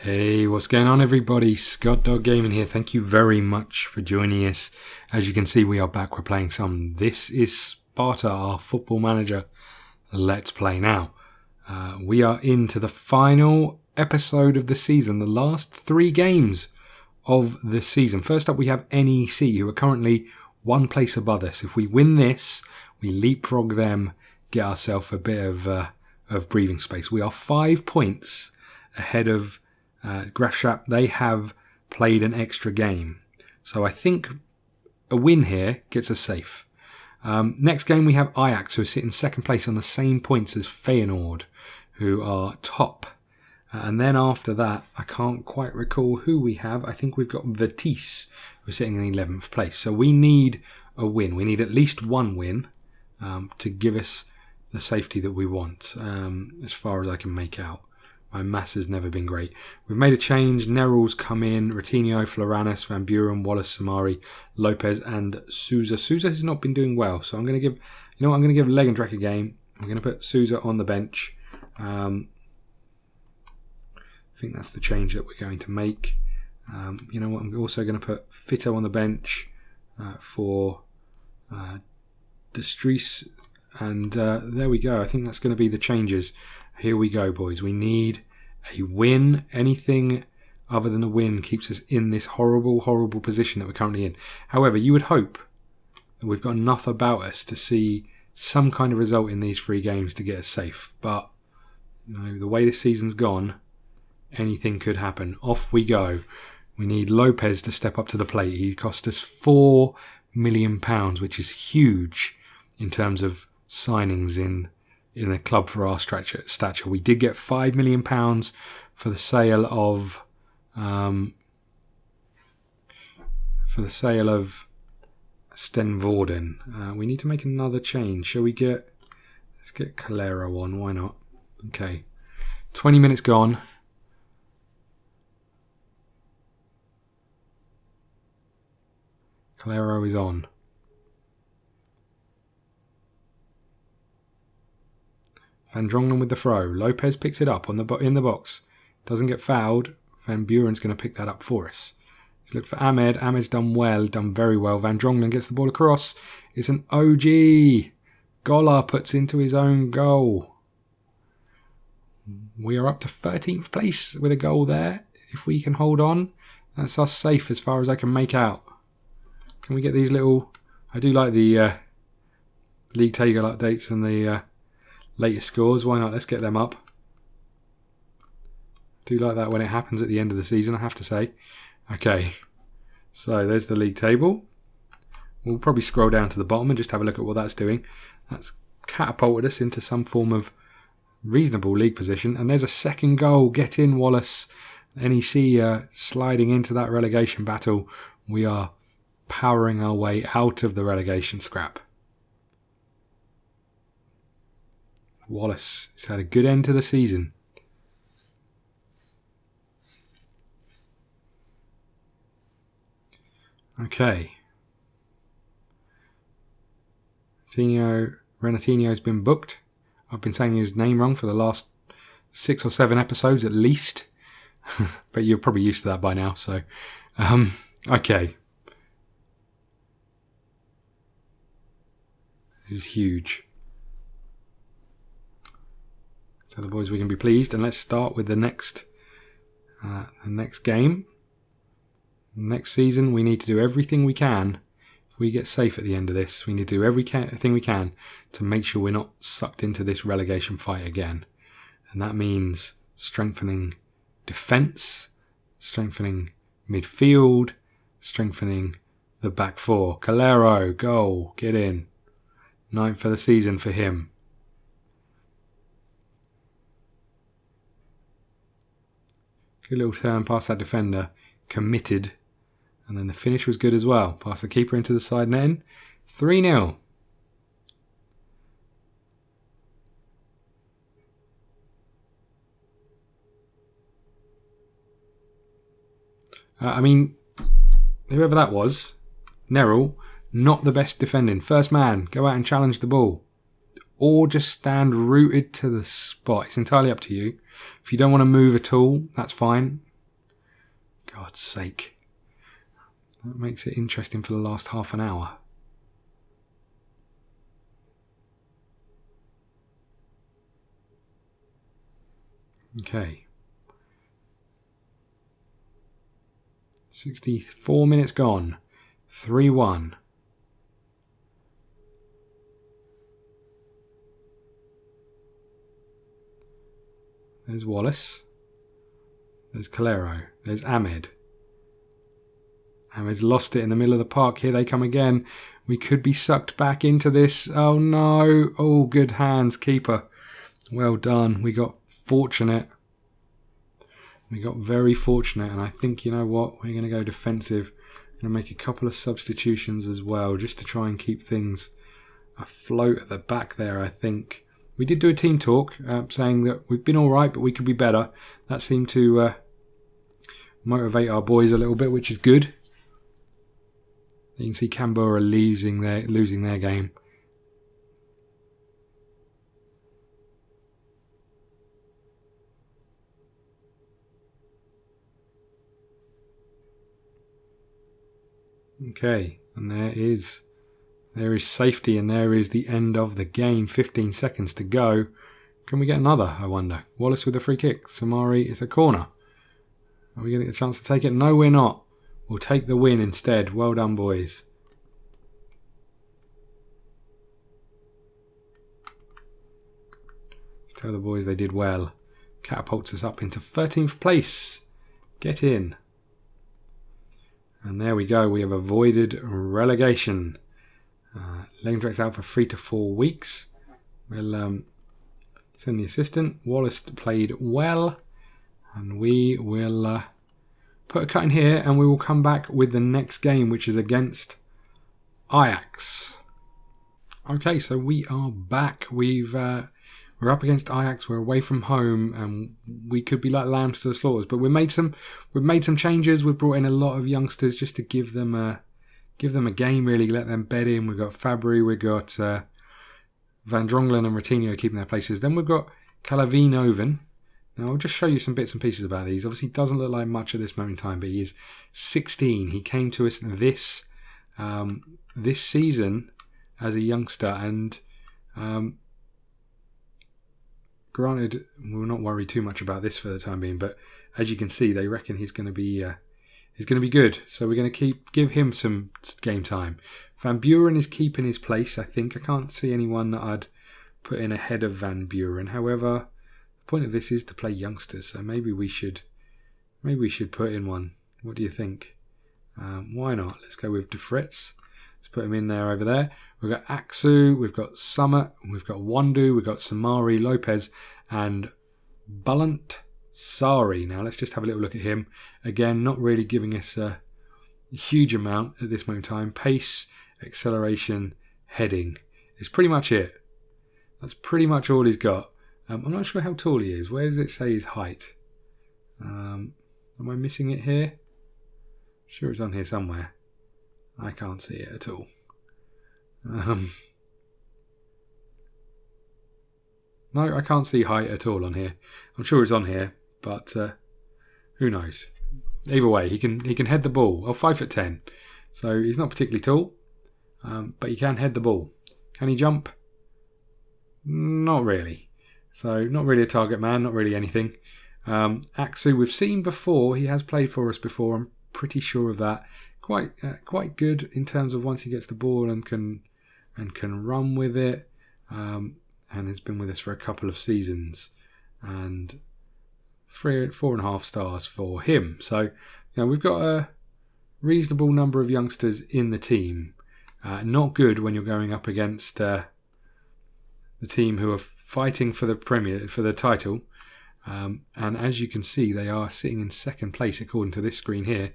Hey, what's going on everybody? ScottDogGaming here. Thank you very much for joining us. As you can see, we are back. We're playing some This is Sparta, our football manager. Let's play now. We are into the final episode of the season, the last 3 games of the season. First up, we have NEC, who are currently one place above us. If we win this, we leapfrog them, get ourselves a bit of breathing space. We are 5 points ahead of Grashap. They have played an extra game, so I think a win here gets us safe. Next game we have Ajax, who are sitting second place on the same points as Feyenoord, who are top. And then after that, I can't quite recall who we have. I think we've got Vitesse, who are sitting in 11th place. So we need a win. We need at least one win to give us the safety that we want, as far as I can make out. My maths has never been great. We've made a change. Neryl's come in. Ratinho, Floranus, Van Buren, Wallace, Samari, Lopez, and Souza. Souza has not been doing well, so I'm going to give... I'm going to give Legendrek a game. I'm going to put Souza on the bench. I think that's the change that we're going to make. You know what? I'm also going to put Fito on the bench for Destrees. And there we go. I think that's going to be the changes. Here we go, boys. We need a win. Anything other than a win keeps us in this horrible, horrible position that we're currently in. However, you would hope that we've got enough about us to see some kind of result in these 3 games to get us safe. But the way this season's gone, anything could happen. Off we go. We need Lopez to step up to the plate. He cost us £4 million, which is huge in terms of signings in a club for our stature. We did get £5 million for the sale of Sten Vorden. We need to make another change. Shall we let's get Calero on, why not? Okay. 20 minutes gone. Calero is on. Van Drongelen with the throw. Lopez picks it up in the box. Doesn't get fouled. Van Buren's going to pick that up for us. Let's look for Ahmed. Ahmed's done very well. Van Drongelen gets the ball across. It's an OG. Gola puts into his own goal. We are up to 13th place with a goal there. If we can hold on, that's us safe as far as I can make out. Can we get these little... I do like the league table updates and the... latest scores, why not? Let's get them up. Do like that when it happens at the end of the season, I have to say. Okay, so there's the league table. We'll probably scroll down to the bottom and just have a look at what that's doing. That's catapulted us into some form of reasonable league position. And there's a second goal. Get in, Wallace. NEC sliding into that relegation battle. We are powering our way out of the relegation scrap. Wallace has had a good end to the season. Okay. Renatinho has been booked. I've been saying his name wrong for the last 6 or 7 episodes at least. But you're probably used to that by now. So, okay. This is huge. So the boys, we can be pleased, and let's start with the next game. Next season, we need to do everything we can. If we get safe at the end of this, we need to do everything we can to make sure we're not sucked into this relegation fight again. And that means strengthening defence, strengthening midfield, strengthening the back 4. Calero, goal, get in. 9th for the season for him. Good little turn past that defender. Committed. And then the finish was good as well. Past the keeper into the side netting. 3-0. I mean, whoever that was, Neryl, not the best defending. First man, go out and challenge the ball. Or just stand rooted to the spot. It's entirely up to you. If you don't want to move at all, that's fine. God's sake. That makes it interesting for the last half an hour. Okay. 64 minutes gone. 3-1. There's Wallace. There's Calero. There's Ahmed. Ahmed's lost it in the middle of the park. Here they come again. We could be sucked back into this. Oh no. Oh, good hands, keeper. Well done. We got fortunate. We got very fortunate. And I think, you know what? We're going to go defensive. I'm going to make a couple of substitutions as well, just to try and keep things afloat at the back there, I think. We did do a team talk saying that we've been all right, but we could be better. That seemed to motivate our boys a little bit, which is good. You can see Canberra losing their game. Okay, and there is safety, and there is the end of the game. 15 seconds to go. Can we get another, I wonder? Wallace with a free kick. Samari, it's a corner. Are we going to get a chance to take it? No, we're not. We'll take the win instead. Well done, boys. Let's tell the boys they did well. Catapults us up into 13th place. Get in. And there we go. We have avoided relegation. Lametrack's out for 3 to 4 weeks. We'll send the assistant. Wallace played well. And we will put a cut in here, and we will come back with the next game, which is against Ajax. Okay, so we are back. We're up against Ajax. We're away from home, and we could be like lambs to the slaughter. But we've made some changes. We've brought in a lot of youngsters just to give them a game, really, let them bed in. We've got Fabry, we've got Van Drongelen and Ratinho keeping their places. Then we've got Calavinoven. Now, I'll just show you some bits and pieces about these. Obviously, he doesn't look like much at this moment in time, but he is 16. He came to us this season as a youngster, and granted, we'll not worry too much about this for the time being, but as you can see, they reckon he's going to be good. So we're going to give him some game time. Van Buren is keeping his place, I think. I can't see anyone that I'd put in ahead of Van Buren. However, the point of this is to play youngsters, so maybe we should put in one. What do you think? Why not? Let's go with De Fritz. Let's put him in there over there. We've got Aksu, we've got Summit, we've got Wandu, we've got Samari, Lopez, and Bullant Sari. Now let's just have a little look at him. Again, not really giving us a huge amount at this moment in time. Pace, acceleration, heading is pretty much it. That's pretty much all he's got. I'm not sure how tall he is. Where does it say his height? Am I missing it here? Sure, it's on here somewhere. I can't see it at all. No, I can't see height at all on here. I'm sure it's on here, but who knows? Either way, he can head the ball. 5'10", so he's not particularly tall, but he can head the ball. Can he jump? Not really. So not really a target man, not really anything. Aksu, we've seen before. He has played for us before. I'm pretty sure of that. Quite good in terms of once he gets the ball and can run with it. And has been with us for a couple of seasons, and 4.5 stars for him. So, we've got a reasonable number of youngsters in the team. Not good when you're going up against the team who are fighting for the title. And as you can see, they are sitting in second place according to this screen here.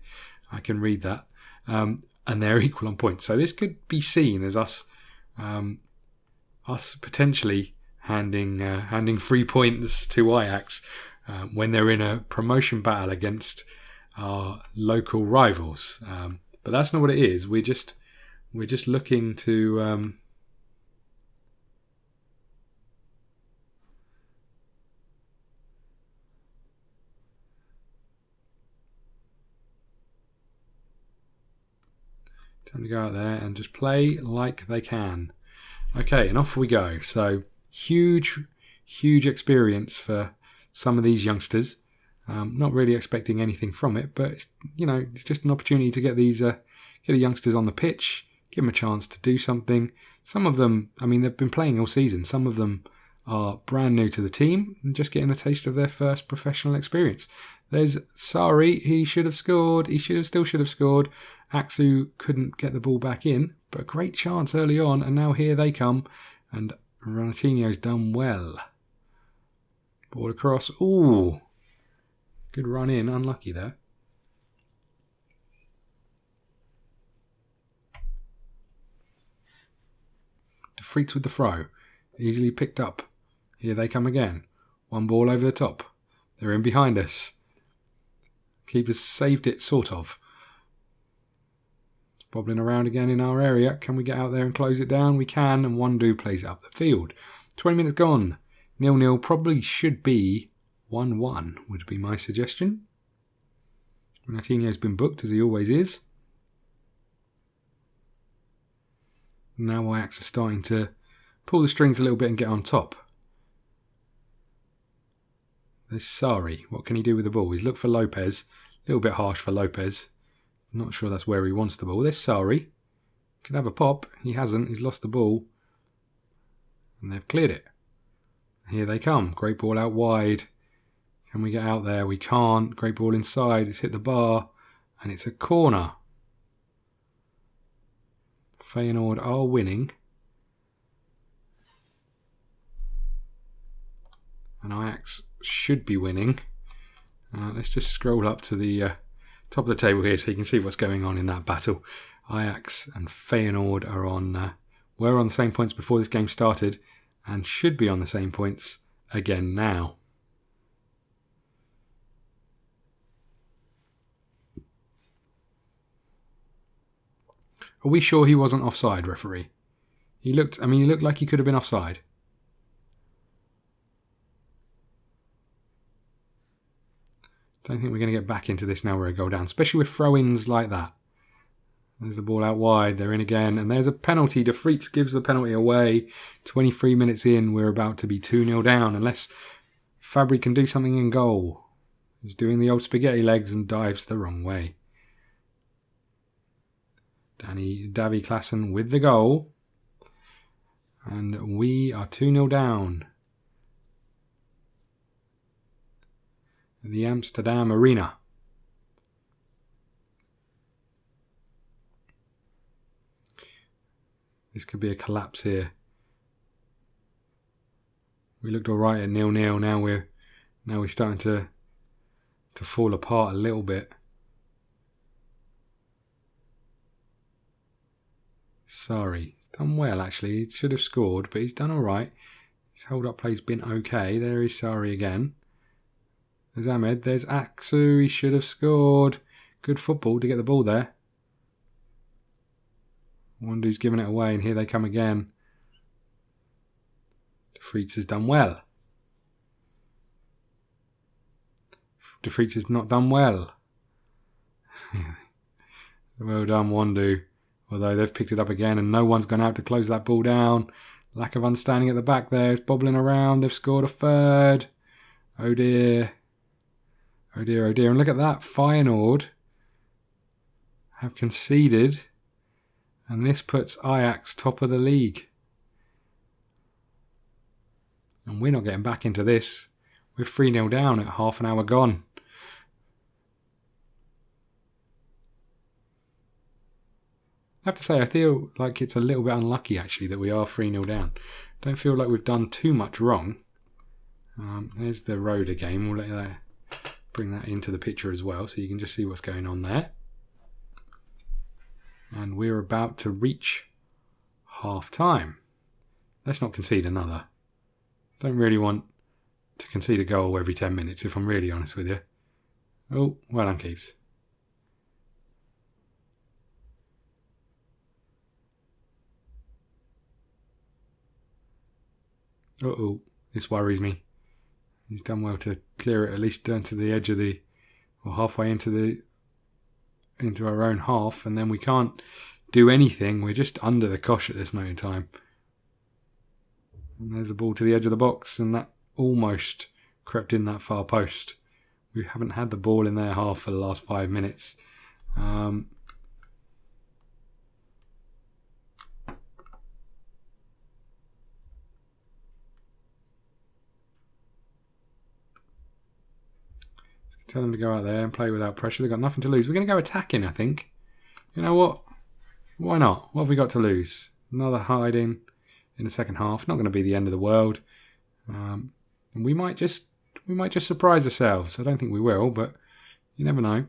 I can read that, and they're equal on points. So this could be seen as us potentially handing 3 points to Ajax when they're in a promotion battle against our local rivals. But that's not what it is. We're just looking to Time to go out there and just play like they can. Okay, and off we go. So huge experience for some of these youngsters. Not really expecting anything from it, but it's, it's just an opportunity to get these get the youngsters on the pitch, give them a chance to do something. Some of them, they've been playing all season. Some of them are brand new to the team and just getting a taste of their first professional experience. There's Sari, he should have scored. He still should have scored. Aksu couldn't get the ball back in, but a great chance early on, and now here they come, and Ronaldinho's done well. Ball across. Ooh, good run in. Unlucky there. De Vriets with the throw. Easily picked up. Here they come again. One ball over the top. They're in behind us. Keepers saved it, sort of. Bobbling around again in our area. Can we get out there and close it down? We can, and Wandu plays it up the field. 20 minutes gone. 0-0, probably should be 1-1, would be my suggestion. Ronaldinho's been booked, as he always is. Now Ajax are starting to pull the strings a little bit and get on top. There's Sari. What can he do with the ball? He's looked for Lopez. A little bit harsh for Lopez. Not sure that's where he wants the ball. There's Sari. Could have a pop. He hasn't. He's lost the ball. And they've cleared it. Here they come. Great ball out wide. Can we get out there? We can't. Great ball inside. It's hit the bar. And it's a corner. Feyenoord are winning. And Ajax should be winning. Let's just scroll up to the top of the table here so you can see what's going on in that battle. Ajax and Feyenoord are were on the same points before this game started and should be on the same points again now. Are we sure he wasn't offside, referee? He looked like he could have been offside. Don't think we're going to get back into this now we're a goal down, especially with throw-ins like that. There's the ball out wide, they're in again, and there's a penalty. De Vriets gives the penalty away. 23 minutes in, we're about to be 2-0 down, unless Fabry can do something in goal. He's doing the old spaghetti legs and dives the wrong way. Davy Klaassen with the goal. And we are 2-0 down. The Amsterdam Arena. This could be a collapse here. We looked alright at 0-0. Now we're starting to fall apart a little bit. Sorry, he's done well actually. He should have scored, but he's done alright. His hold-up play's been okay. There is Sari again. There's Ahmed. There's Aksu. He should have scored. Good football to get the ball there. Wandu's giving it away, and here they come again. De Vriets has done well. De Vriets has not done well. Well done, Wandu. Although they've picked it up again, and no one's gone out to close that ball down. Lack of understanding at the back there. It's bobbling around. They've scored a third. Oh dear. Oh dear, oh dear. And look at that. Feyenoord have conceded. And this puts Ajax top of the league. And we're not getting back into this. We're 3-0 down at half an hour gone. I have to say, I feel like it's a little bit unlucky actually that we are 3-0 down. Don't feel like we've done too much wrong. There's the road again. We'll let that bring that into the picture as well so you can just see what's going on there. And we're about to reach half time. Let's not concede another. Don't really want to concede a goal every 10 minutes if I'm really honest with you. Oh, well done, Keeps. Uh-oh, this worries me. He's done well to clear it at least down to the edge of or halfway into our own half, and then we can't do anything. We're just under the cosh at this moment in time. And there's the ball to the edge of the box, and that almost crept in that far post. We haven't had the ball in their half for the last 5 minutes. Tell them to go out there and play without pressure. They've got nothing to lose. We're going to go attacking, I think. You know what? Why not? What have we got to lose? Another hiding in the second half. Not going to be the end of the world. And we might just surprise ourselves. I don't think we will, but you never know.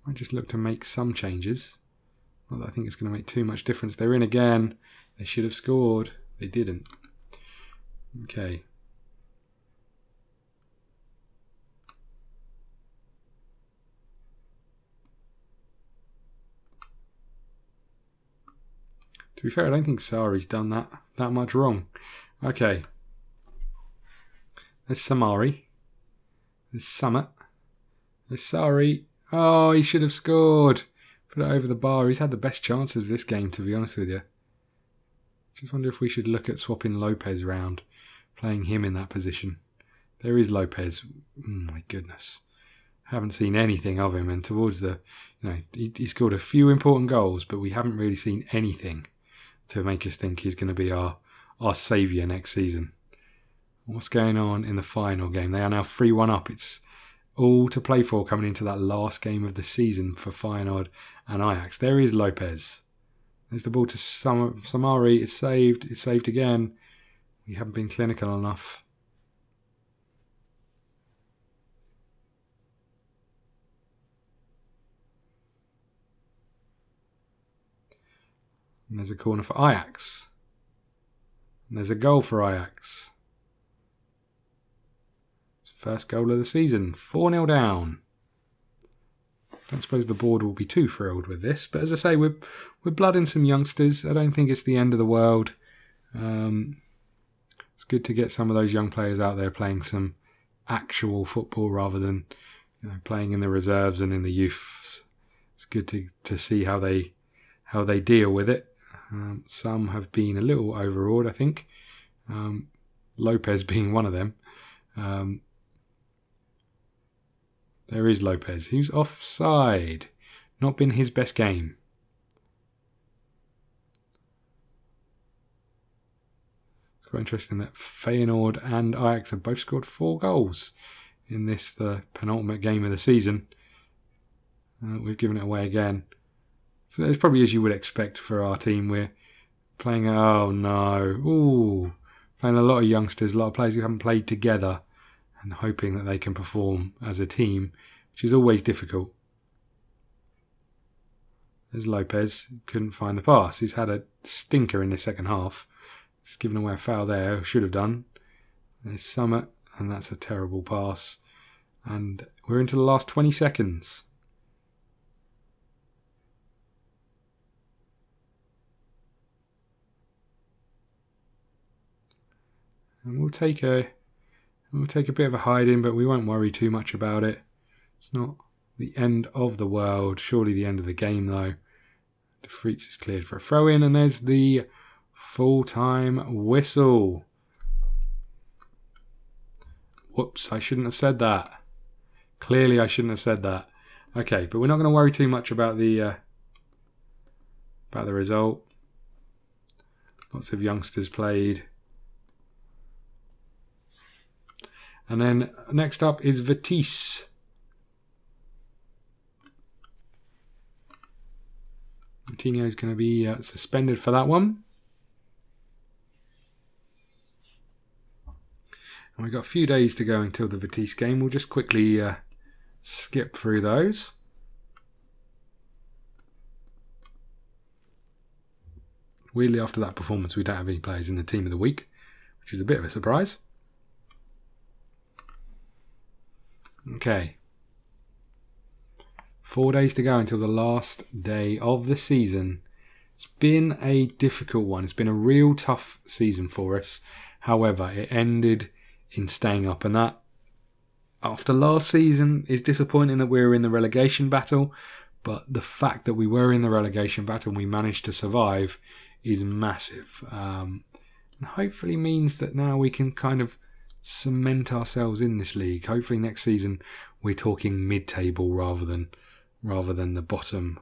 Might just look to make some changes. Not that I think it's going to make too much difference. They're in again. They should have scored. They didn't. Okay. To be fair, I don't think Sari's done that much wrong. Okay. There's Samari. There's Summit. There's Sari. Oh, he should have scored. Put it over the bar. He's had the best chances this game, to be honest with you. Just wonder if we should look at swapping Lopez around, playing him in that position. There is Lopez. Oh my goodness. Haven't seen anything of him, and towards the, he scored a few important goals, but we haven't really seen anything to make us think he's going to be our saviour next season. What's going on in the final game? They are now 3-1 up. It's all to play for coming into that last game of the season for Feyenoord and Ajax. There is Lopez. There's the ball to Samari. It's saved. It's saved again. We haven't been clinical enough. And there's a corner for Ajax. And there's a goal for Ajax. First goal of the season. 4-0 down. Don't suppose the board will be too thrilled with this. But as I say, we're blooding some youngsters. I don't think it's the end of the world. It's good to get some of those young players out there playing some actual football rather than playing in the reserves and in the youths. It's good to see how they deal with it. Some have been a little overawed, I think. Lopez being one of them. There is Lopez. Who's offside. Not been his best game. It's quite interesting that Feyenoord and Ajax have both scored 4 goals in this, the penultimate game of the season. We've given it away again. So it's probably as you would expect for our team. We're playing, oh no, playing a lot of youngsters, a lot of players who haven't played together, and hoping that they can perform as a team, which is always difficult. There's Lopez, couldn't find the pass. He's had a stinker in the second half. He's given away a foul there, should have done. There's Summit, and that's a terrible pass. And we're into the last 20 seconds. And we'll take a bit of a hiding, but we won't worry too much about it. It's not the end of the world. Surely the end of the game, though. De Vries is cleared for a throw-in, and there's the full-time whistle. Whoops, I shouldn't have said that. Clearly I shouldn't have said that. Okay, but we're not going to worry too much about the result. Lots of youngsters played. And then next up is Vitesse. Coutinho is going to be suspended for that one. And we've got a few days to go until the Vitesse game. We'll just quickly skip through those. Weirdly, after that performance, we don't have any players in the team of the week, which is a bit of a surprise. Okay. 4 days to go until the last day of the season. It's been a difficult one. It's been a real tough season for us. However, it ended in staying up, and that after last season, it's disappointing that we're in the relegation battle, but the fact that we were in the relegation battle and we managed to survive is massive. And hopefully means that now we can kind of cement ourselves in this league. Hopefully next season we're talking mid-table rather than the bottom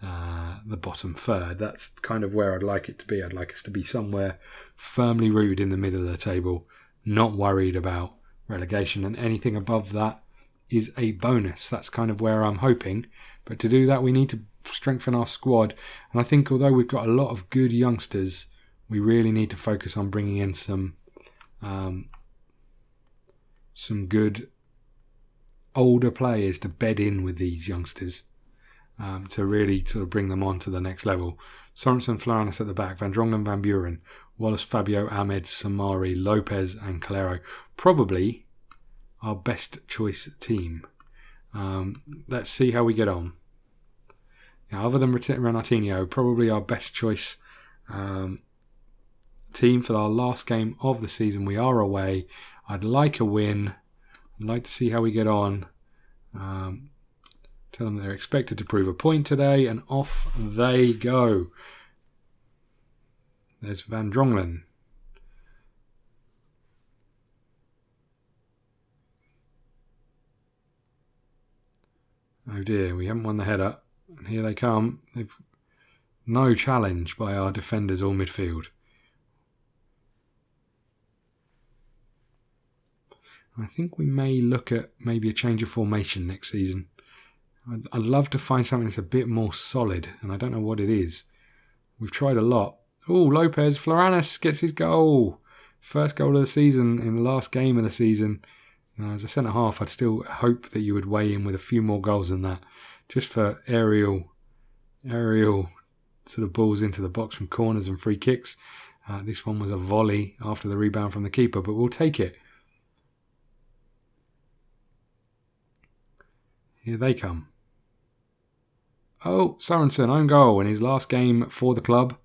third. That's kind of where I'd like it to be. I'd like us to be somewhere firmly rooted in the middle of the table, not worried about relegation, and anything above that is a bonus. That's kind of where I'm hoping. But to do that, we need to strengthen our squad. And I think although we've got a lot of good youngsters, we really need to focus on bringing in some good older players to bed in with these youngsters, to really sort of bring them on to the next level. Sorensen, Floranus at the back, Van Drongelen, Van Buren, Wallace, Fabio, Ahmed, Samari, Lopez and Calero. Probably our best choice team. Let's see how we get on. Now, other than Renatinho, probably our best choice team for our last game of the season. We are away. I'd like a win. I'd like to see how we get on. Tell them they're expected to prove a point today, and off they go. There's Van Drongelen. Oh dear, we haven't won the header. And here they come. They've no challenge by our defenders or midfield. I think we may look at maybe a change of formation next season. I'd love to find something that's a bit more solid, and I don't know what it is. We've tried a lot. Oh, Lopez, Floranus gets his goal. First goal of the season in the last game of the season. As a centre-half, I'd still hope that you would weigh in with a few more goals than that. Just for aerial sort of balls into the box from corners and free kicks. This one was a volley after the rebound from the keeper, but we'll take it. Here they come. Oh, Sorensen, own goal in his last game for the club.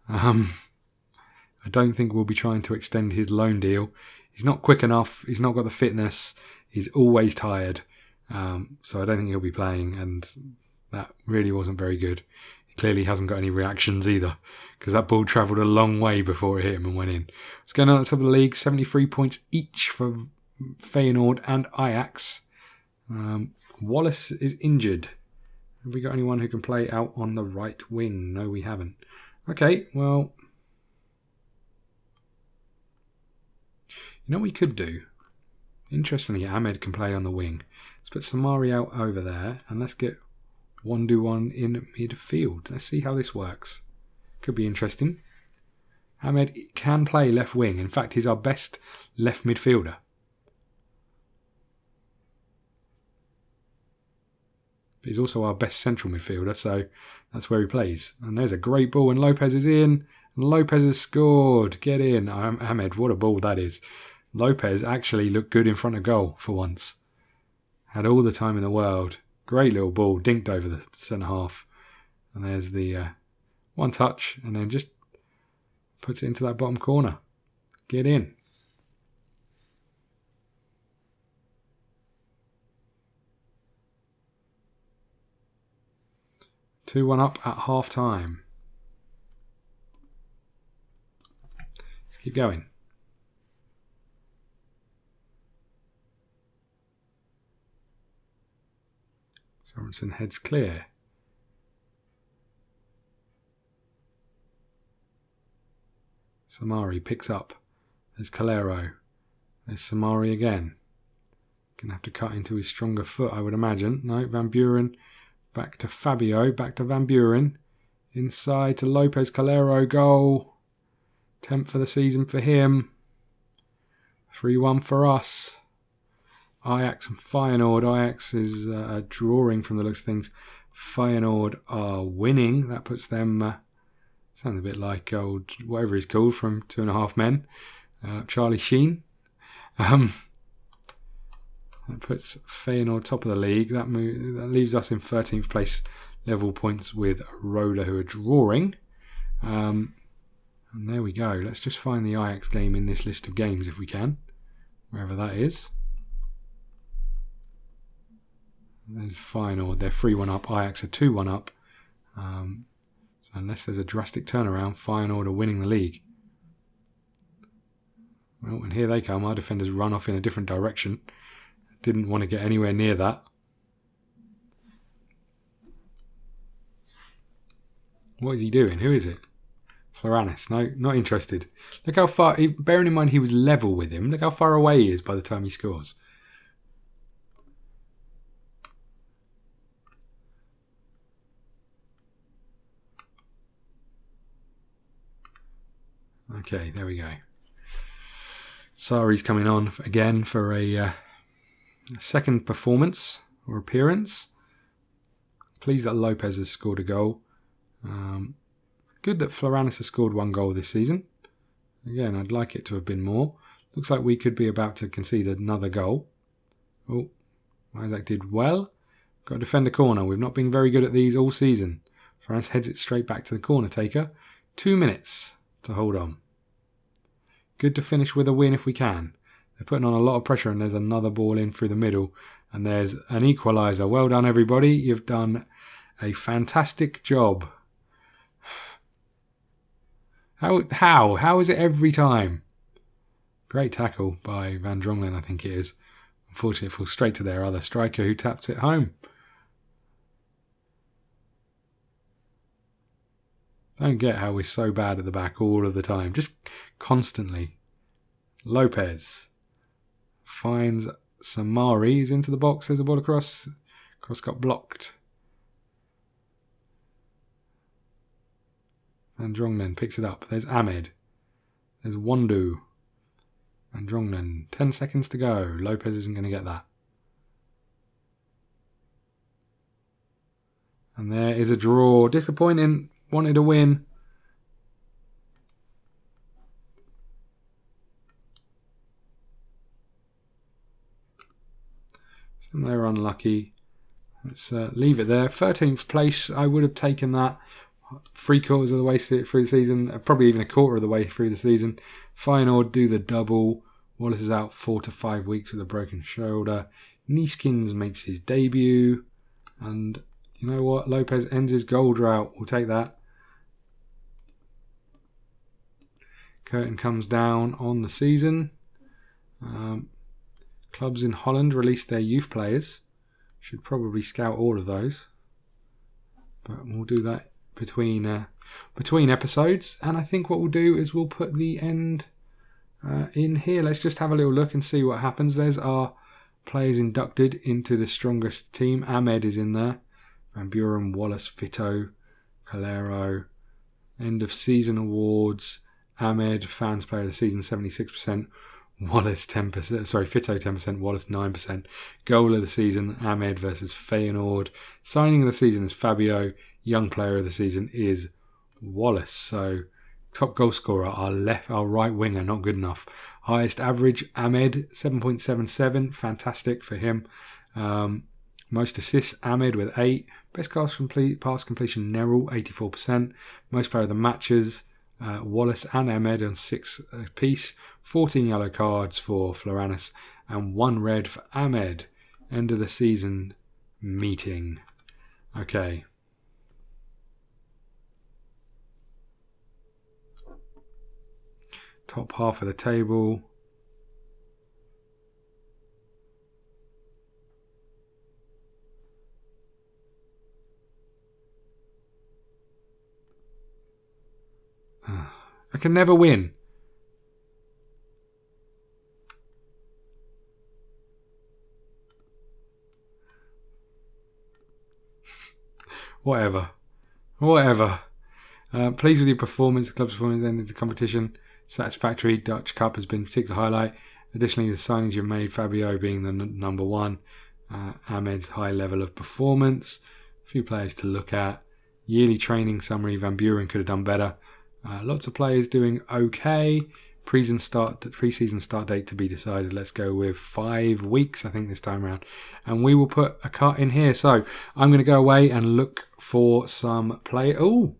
I don't think we'll be trying to extend his loan deal. He's not quick enough. He's not got the fitness. He's always tired. So I don't think he'll be playing, and that really wasn't very good. He clearly hasn't got any reactions either, because that ball travelled a long way before it hit him and went in. What's going on at the top of the league? 73 points each for Feyenoord and Ajax. Wallace is injured. Have we got anyone who can play out on the right wing? No, we haven't. Okay, well, you know what we could do? Interestingly, Ahmed can play on the wing. Let's put Samari out over there, and let's get Wandu in midfield. Let's see how this works. Could be interesting. Ahmed can play left wing. In fact, he's our best left midfielder. But he's also our best central midfielder, so that's where he plays. And there's a great ball, and Lopez is in. And Lopez has scored. Get in. Ahmed, what a ball that is. Lopez actually looked good in front of goal for once. Had all the time in the world. Great little ball, dinked over the centre-half. And there's the one touch, and then just puts it into that bottom corner. Get in. Two 2-1 up at half-time. Let's keep going. Sorensen heads clear. Samari picks up. There's Calero. There's Samari again. Gonna have to cut into his stronger foot, I would imagine. No, Van Buren. Back to Fabio. Back to Van Buren. Inside to Lopez. Calero. Goal. 10th for the season for him. 3-1 for us. Ajax and Feyenoord. Ajax is drawing from the looks of things. Feyenoord are winning. That puts them... sounds a bit like old, whatever he's called from 2.5 Men. Charlie Sheen. That puts Feyenoord top of the league. That leaves us in 13th place, level points with Roda, who are drawing. And there we go. Let's just find the Ajax game in this list of games if we can, wherever that is. There's Feyenoord. They're 3-1 up. Ajax are 2-1 up. So unless there's a drastic turnaround, Feyenoord are winning the league. Well, and here they come. Our defenders run off in a different direction. Didn't want to get anywhere near that. What is he doing? Who is it? Floranis. No, not interested. Look how far, bearing in mind he was level with him, look how far away he is by the time he scores. Okay, there we go. Sarri's coming on again for a second performance or appearance. Pleased that Lopez has scored a goal. Good that Floranis has scored 1 goal this season. Again, I'd like it to have been more. Looks like we could be about to concede another goal. Oh, Isaac did well. Got to defend a corner. We've not been very good at these all season. Floranis heads it straight back to the corner taker. 2 minutes to hold on. Good to finish with a win if we can. They're putting on a lot of pressure, and there's another ball in through the middle. And there's an equaliser. Well done, everybody. You've done a fantastic job. How is it every time? Great tackle by Van Drongelen, I think it is. Unfortunately, it falls straight to their other striker who taps it home. Don't get how we're so bad at the back all of the time. Just constantly. Lopez finds Samari. He's into the box. There's a ball across. Cross got blocked. Van Drongelen picks it up. There's Ahmed. There's Wandu. Van Drongelen. 10 seconds to go. Lopez isn't going to get that. And there is a draw. Disappointing. Wanted to win. So they were unlucky. Let's leave it there. 13th place. I would have taken that 3/4 of the way through the season. Probably even 1/4 of the way through the season. Feyenoord do the double. Wallace is out 4 to 5 weeks with a broken shoulder. Nieskins makes his debut. And you know what? Lopez ends his goal drought. We'll take that. Curtain comes down on the season. Clubs in Holland released their youth players. Should probably scout all of those. But we'll do that between episodes. And I think what we'll do is we'll put the end in here. Let's just have a little look and see what happens. There's our players inducted into the strongest team. Ahmed is in there. Van Buren, Wallace, Fito, Calero. End of season awards. Ahmed, fans player of the season, 76%. Wallace 10%. Sorry, Fito 10%. Wallace 9%. Goal of the season, Ahmed versus Feyenoord. Signing of the season is Fabio. Young player of the season is Wallace. So top goal scorer, our right winger, not good enough. Highest average, Ahmed 7.77. Fantastic for him. Most assists, Ahmed with 8. Best pass completion, Nerul 84%. Most player of the matches, Wallace and Ahmed on 6 apiece. 14 yellow cards for Floranis and 1 red for Ahmed. End of the season meeting. Okay. Top half of the table. I can never win. Whatever. Pleased with your performance. The club's performance ended the competition. Satisfactory. Dutch Cup has been a particular highlight. Additionally, the signings you've made, Fabio being the number 1. Ahmed's high level of performance. A few players to look at. Yearly training summary. Van Buren could have done better. Lots of players doing okay. Pre-season start date to be decided. Let's go with 5 weeks, I think, this time around. And we will put a cut in here. So I'm going to go away and look for some play. Oh,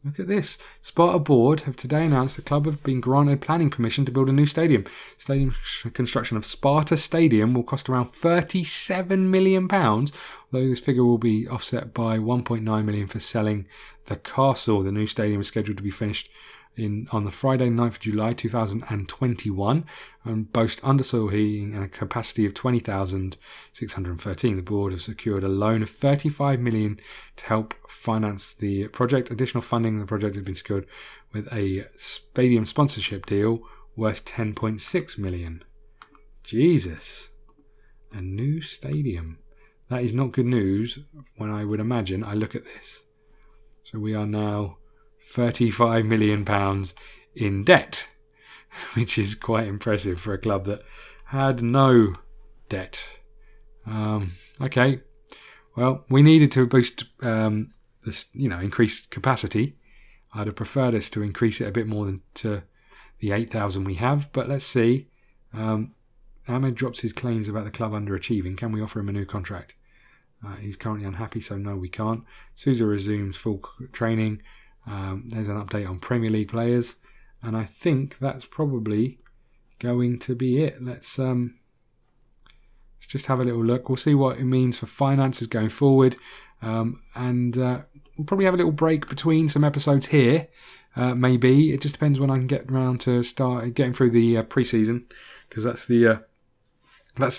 Look at this. Sparta board have today announced the club have been granted planning permission to build a new stadium. Stadium construction of Sparta Stadium will cost around £37 million, although this figure will be offset by £1.9 million for selling the castle. The new stadium is scheduled to be finished on the Friday 9th of July 2021 and boast undersoil heating and a capacity of 20,613. The board have secured a loan of £35 million to help finance the project. Additional funding in the project has been secured with a stadium sponsorship deal worth £10.6 million. Jesus. A new stadium. That is not good news when I would imagine I look at this. So we are now £35 million in debt, which is quite impressive for a club that had no debt. Okay, well, we needed to boost this, increased capacity. I'd have preferred us to increase it a bit more than to the 8,000 we have, but let's see. Ahmed drops his claims about the club underachieving. Can we offer him a new contract? He's currently unhappy, so no, we can't. Sousa resumes full training. There's an update on Premier League players, and I think that's probably going to be it. Let's just have a little look. We'll see what it means for finances going forward, and we'll probably have a little break between some episodes here. Maybe it just depends when I can get around to start getting through the pre-season, because that's the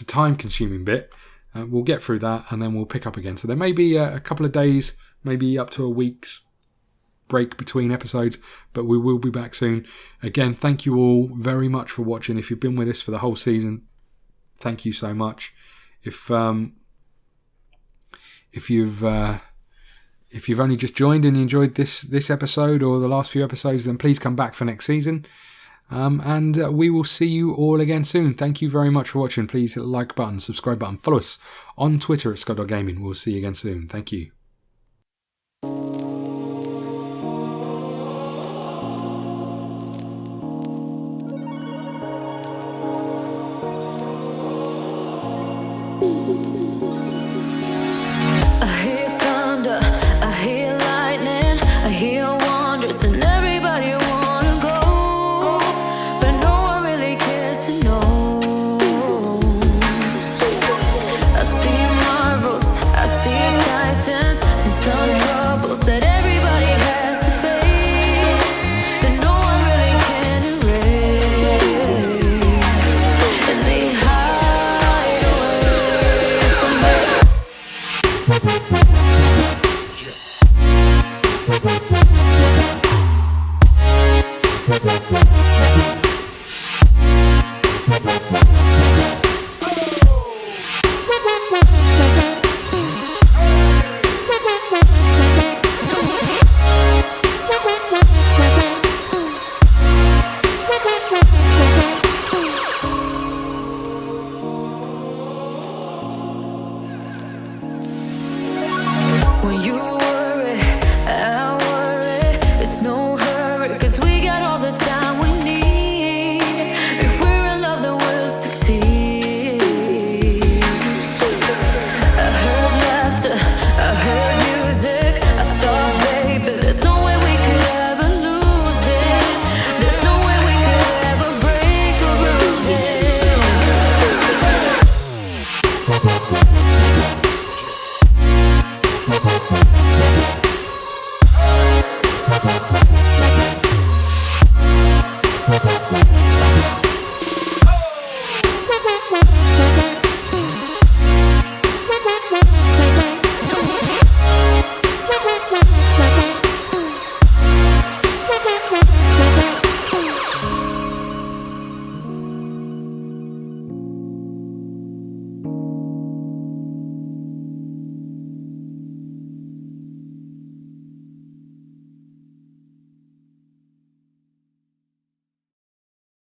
time-consuming bit. We'll get through that, and then we'll pick up again. So there may be a couple of days, maybe up to a week's break between episodes, but we will be back soon. Again, thank you all very much for watching. If you've been with us for the whole season, thank you so much. If you've only just joined and you enjoyed this episode or the last few episodes, then please come back for next season. And we will see you all again soon. Thank you very much for watching. Please hit the like button, subscribe button, follow us on Twitter at ScottDogGaming. We'll see you again soon. Thank you.